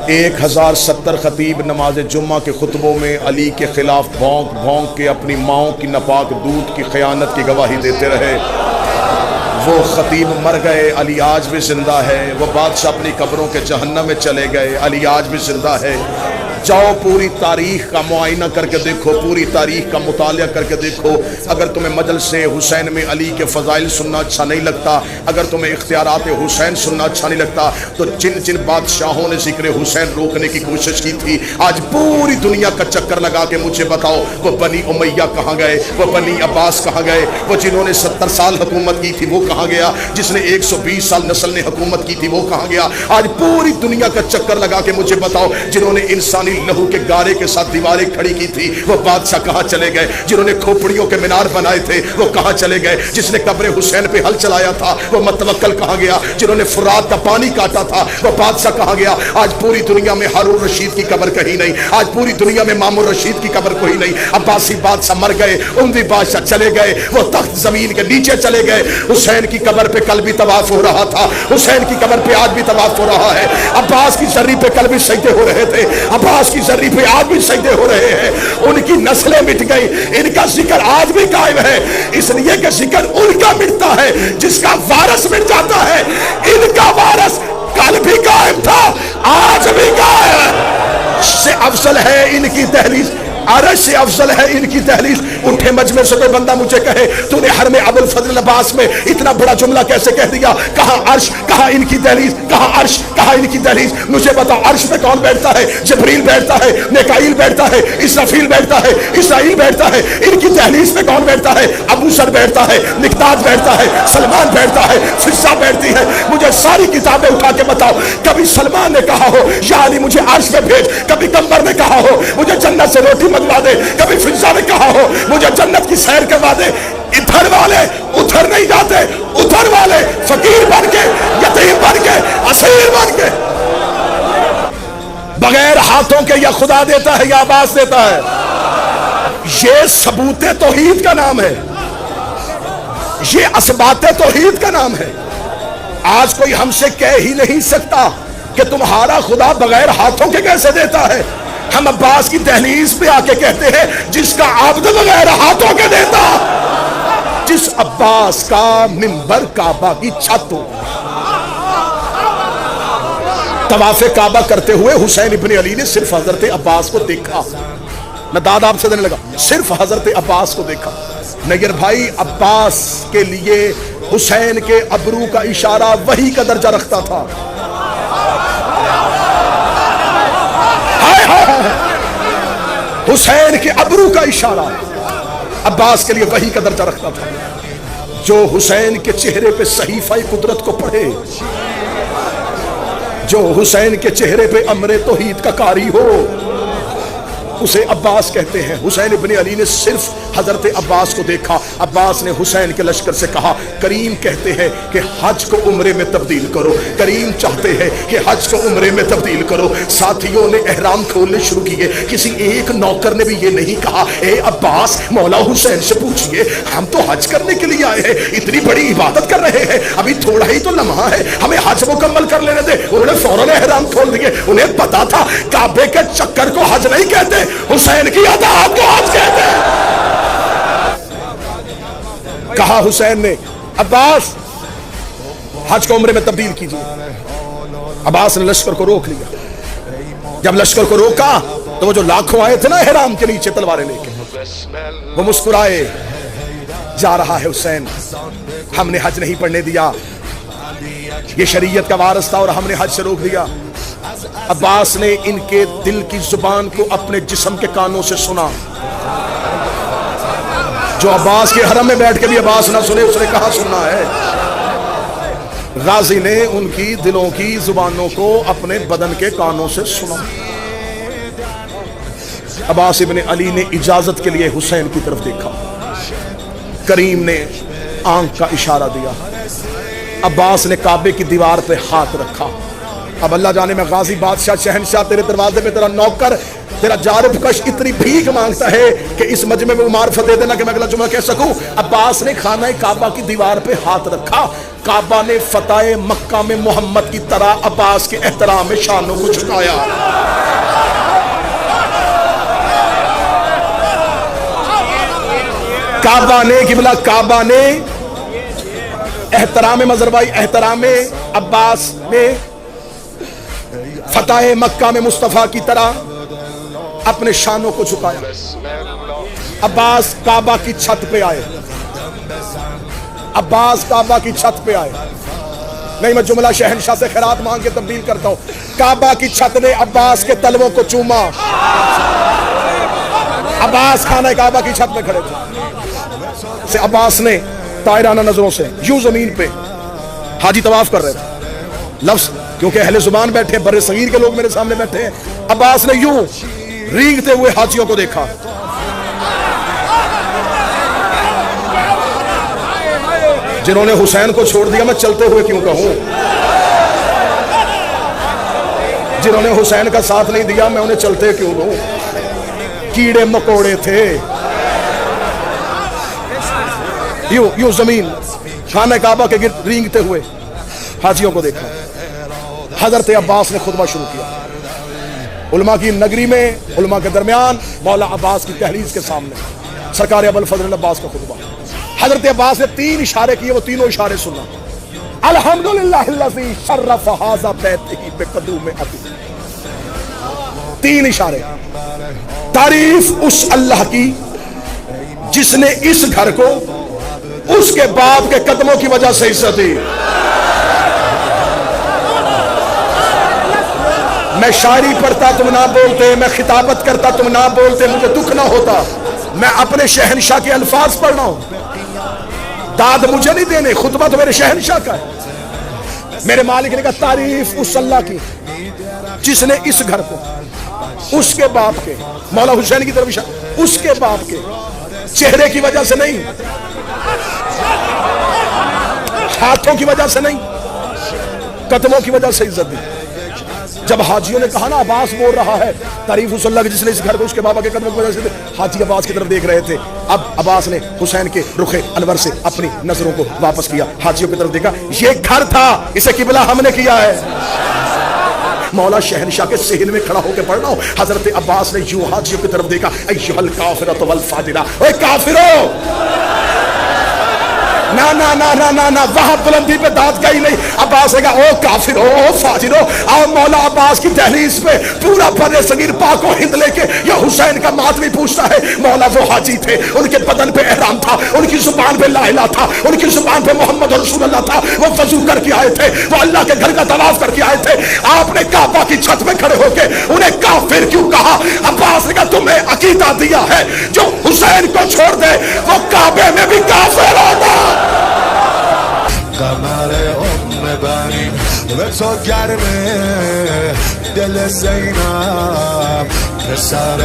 1070 خطیب نماز جمعہ کے خطبوں میں علی کے خلاف بھونک بھونک کے اپنی ماؤں کی ناپاک دودھ کی خیانت کی گواہی دیتے رہے۔ وہ خطیب مر گئے، علی آج بھی زندہ ہے۔ وہ بادشاہ اپنی قبروں کے جہنم میں چلے گئے، علی آج بھی زندہ ہے۔ جاؤ پوری تاریخ کا معائنہ کر کے دیکھو، پوری تاریخ کا مطالعہ کر کے دیکھو۔ اگر تمہیں مجلس حسین میں علی کے فضائل سننا اچھا نہیں لگتا، اگر تمہیں اختیارات حسین سننا اچھا نہیں لگتا، تو جن جن بادشاہوں نے ذکر حسین روکنے کی کوشش کی تھی، آج پوری دنیا کا چکر لگا کے مجھے بتاؤ وہ بنی امیہ کہاں گئے، وہ بنی عباس کہاں گئے، وہ جنہوں نے 70 سال حکومت کی تھی وہ کہاں گیا، جس نے 120 سال نسل نے حکومت کی تھی وہ کہاں گیا۔ آج پوری دنیا کا چکر لگا کے مجھے بتاؤ جنہوں نے انسانی لہو کے گارے کے ساتھ دیواریں کھڑی کی تھی وہ بادشاہ کہاں چلے گئے، جنہوں نے کھوپڑیوں کے مینار بنائے تھے وہ کہاں چلے گئے، جس نے قبر حسین پہ ہل چلایا تھا وہ متوکل کہاں گیا، جنہوں نے فرات کا پانی کاٹا تھا وہ بادشاہ کہاں گیا۔ آج پوری دنیا میں ہارون رشید کی قبر کہیں نہیں، آج پوری دنیا میں مامون رشید کی قبر کوئی نہیں۔ عباسی بادشاہ مر گئے، اموی بادشاہ چلے گئے، وہ تخت زمین کے نیچے چلے گئے۔ حسین کی قبر پہ کل بھی طواف ہو رہا تھا، حسین کی قبر پہ آج بھی طواف ہو رہا ہے۔ عباس کی زری پہ کل بھی سجدے ہو رہے تھے، عباس کی زری پہ آج بھی سجدے ہو رہے ہیں۔ ان کی نسلیں مٹ گئی، ان کا ذکر آج بھی قائم ہے، اس لیے کہ ذکر ان کا مٹتا ہے جس کا وارث مٹ جاتا ہے۔ ان کا وارث کل بھی قائم تھا، آج بھی قائم ہے۔ سے افضل ہے ان کی دہلیز، عرش سے افضل ہے ان کی دہلیز۔ اٹھے مجمع سے کوئی بندہ مجھے کہے تو نے حرم ابو الفضل عباس میں اتنا بڑا جملہ کیسے کہہ دیا؟ کہاں عرش، کہاں ان کی دہلیز، کہاں عرش، کہاں ان کی دہلیز؟ مجھے بتاؤ عرش پہ کون بیٹھتا ہے؟ جبریل بیٹھتا ہے، میکائیل بیٹھتا ہے، اسرافیل بیٹھتا ہے، اسرائیل بیٹھتا ہے۔ ان کی دہلیز پہ کون بیٹھتا ہے؟ ابو ذر بیٹھتا ہے، مقداد بیٹھتا ہے، سلمان بیٹھتا ہے، فضہ بیٹھتی ہے۔ مجھے ساری کتابیں اٹھا کے بتاؤ کبھی سلمان نے کہا ہو یا علی مجھے عرش پہ بھیج، کبھی قمر نے کہا ہو مجھے جنت سے روٹی منگوا دے، کبھی فضہ نے کہا ہو مجھے جنت کی سیر کروا دے۔ ادھر والے ادھر نہیں جاتے، ادھر والے فقیر بن کے، یتیم بن کے، اسیر بن کے، بغیر ہاتھوں کے یا خدا دیتا ہے یا عباس دیتا ہے۔ یہ ثبوت توحید کا نام ہے، یہ اثبات توحید کا نام ہے۔ آج کوئی ہم سے کہہ ہی نہیں سکتا کہ تمہارا خدا بغیر ہاتھوں کے کیسے دیتا ہے۔ ہم عباس کی دہلیز پہ آ کے کہتے ہیں جس کا عبد بغیر ہاتھوں کے دیتا، جس عباس کا منبر کعبہ کی چھت ہو۔ طواف کعبہ کرتے ہوئے حسین ابن علی نے صرف حضرت عباس کو دیکھا، میں داد آپ سے دینے لگا، صرف حضرت عباس کو دیکھا۔ نیر بھائی عباس کے لیے حسین کے ابرو کا اشارہ وحی کا درجہ رکھتا تھا۔ حسین کے ابرو کا اشارہ عباس کے لیے وحی کا درجہ رکھتا تھا۔ جو حسین کے چہرے پہ صحیفہ قدرت کو پڑھے، جو حسین کے چہرے پہ امر توحید کا قاری ہو، اسے عباس کہتے ہیں۔ حسین ابن علی نے صرف حضرت عباس کو دیکھا۔ عباس نے حسین کے لشکر سے کہا کریم کہتے ہیں کہ حج کو عمرے میں تبدیل کرو، کریم چاہتے ہیں کہ حج کو عمرے میں تبدیل کرو۔ ساتھیوں نے احرام کھولنے شروع کیے، کسی ایک نوکر نے بھی یہ نہیں کہا اے عباس مولا حسین سے پوچھئے ہم تو حج کرنے کے لیے آئے ہیں، اتنی بڑی عبادت کر رہے ہیں، ابھی تھوڑا ہی تو لمحہ ہے، ہمیں حج مکمل کر لینے دے۔ انہوں نے فوراً احرام کھول دیے، انہیں پتا تھا کعبے کے چکر کو حج نہیں کہتے، حسین کی عطاعت کو حج کہتے ہیں۔ کہا حسین نے عباس حج کو عمرے میں تبدیل کیجیے۔ عباس نے لشکر کو روک لیا۔ جب لشکر کو روکا تو وہ جو لاکھوں آئے تھے نا احرام کے نیچے تلواریں لے کے، وہ مسکرائے۔ جا رہا ہے حسین، ہم نے حج نہیں پڑھنے دیا، یہ شریعت کا وارث تھا اور ہم نے حج سے روک دیا۔ عباس نے ان کے دل کی زبان کو اپنے جسم کے کانوں سے سنا۔ جو عباس کے حرم میں بیٹھ کے بھی عباس نہ سنے، اس نے کہاں سننا ہے؟ غازی نے ان کی دلوں کی زبانوں کو اپنے بدن کے کانوں سے سنا۔ عباس ابن علی نے اجازت کے لیے حسین کی طرف دیکھا، کریم نے آنکھ کا اشارہ دیا، عباس نے کعبے کی دیوار پہ ہاتھ رکھا۔ اب اللہ جانے میں غازی بادشاہ شہنشاہ تیرے دروازے پہ تیرا نوکر تیرا جارب کش اتنی بھیک مانگتا ہے کہ اس مجمع میں معرفت دے دینا کہ میں اگلا جمعہ کہہ سکوں۔ عباس نے خانہ کعبہ کی دیوار پہ ہاتھ رکھا، کعبہ نے فتح مکہ میں محمد کی طرح عباس کے احترام میں شانوں کو جھکایا. کعبہ نے قبلہ کعبہ نے احترام مظہر احترام عباس نے فتح مکہ میں مصطفیٰ کی طرح اپنے شانوں کو جھکایا. عباس کعبہ کی چھت پہ آئے. عباس کعبہ کی چھت پہ آئے. نہیں میں جملہ شہنشاہ سے خیرات مانگ کے تبدیل کرتا ہوں. کعبہ کی چھت نے عباس کے تلووں کو چوما. عباس خانہ کعبہ کی چھت پہ کھڑے تھے. عباس نے طائرانہ نظروں سے یوں زمین پہ حاجی طواف کر رہے تھے. لفظ کیونکہ اہل زبان بیٹھے ہیں, بر صغیر کے لوگ میرے سامنے بیٹھے ہیں. عباس نے یوں رینگتے ہوئے حاجیوں کو دیکھا. جنہوں نے حسین کو چھوڑ دیا میں چلتے ہوئے کیوں کہوں, جنہوں نے حسین کا ساتھ نہیں دیا میں انہیں چلتے کیوں کہوں. کیڑے مکوڑے تھے. یوں زمین خانہ کعبہ کے گرد رینگتے ہوئے حاجیوں کو دیکھا. حضرت عباس نے خطبہ شروع کیا. علماء کی نگری میں علماء کے درمیان مولا عباس کی تحریض کے سامنے سرکار ابوالفضل عباس کا خطبہ. حضرت عباس نے 3 اشارے کیے, وہ تینوں اشارے سننا. الحمدللہ الذی شرف ھذا بیتہ بقدوم ابی. 3 اشارے. تعریف اس اللہ کی جس نے اس گھر کو اس کے باپ کے قدموں کی وجہ سے عزت دی. میں شاعری پڑھتا تم نہ بولتے, میں خطابت کرتا تم نہ بولتے, مجھے دکھ نہ ہوتا. میں اپنے شہنشاہ کے الفاظ پڑھ رہا ہوں. داد مجھے نہیں دینے, خطبہ تو میرے شہنشاہ کا ہے. میرے مالک نے کہا تعریف اس اللہ کی جس نے اس گھر کو اس کے باپ کے, مولا حسین کی طرف اشارہ, اس کے باپ کے چہرے کی وجہ سے نہیں, ہاتھوں کی وجہ سے نہیں, قدموں کی وجہ سے عزت دی. جب حاجیوں نے کہا نا عباس بول رہا ہے تعریف اس اللہ کی جس نے اس گھر کو اس کے بابا کے قدموں کی وجہ سے, حاجی عباس کی طرف دیکھ رہے تھے. اب عباس نے حسین کے رخ انور سے اپنی نظروں کو واپس کیا, حاجیوں کی طرف دیکھا. یہ گھر تھا, اسے قبلہ ہم نے کیا ہے. مولا شہنشاہ کے صحن میں کھڑا ہو کے پڑھ رہا ہوں. حضرت عباس نے یوں حاجیوں کی طرف دیکھا. ایھا الکافرۃ والفاجرہ, اے کافرو. نا نا نا نا نا نا, وہاں بلندی پہ داد گئی نہیں. عباس نے کہا او کافرو, او فاجرو. اور مولا عباس کی دہلیز پہ پورا بر صغیر پاک و ہند لے کے یہ حسین کا ماتمی پوچھتا ہے. مولا وہ حاجی تھے, ان کے بدن پہ احرام تھا, ان کی زبان پہ لا الہ تھا, ان کی زبان پہ محمد رسول اللہ تھا. وہ وضو کر کے آئے تھے, وہ اللہ کے گھر کا طواف کر کے آئے تھے. آپ نے کعبہ کی چھت پہ کھڑے ہو کے انہیں کافر کیوں کہا؟ عباس نے کہا تمہیں عقیدہ دیا ہے جو حسین کو چھوڑ دے وہ کعبے میں بھی کافر ہوگا. قمر بنی و تو گرمه دل زینب پسر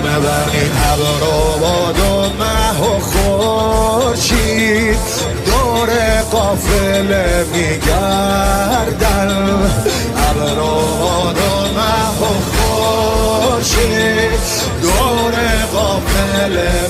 بنی ابرواد و مه و خورشید دور قافله میگردن. ابرواد و مه و خورشید دور قافله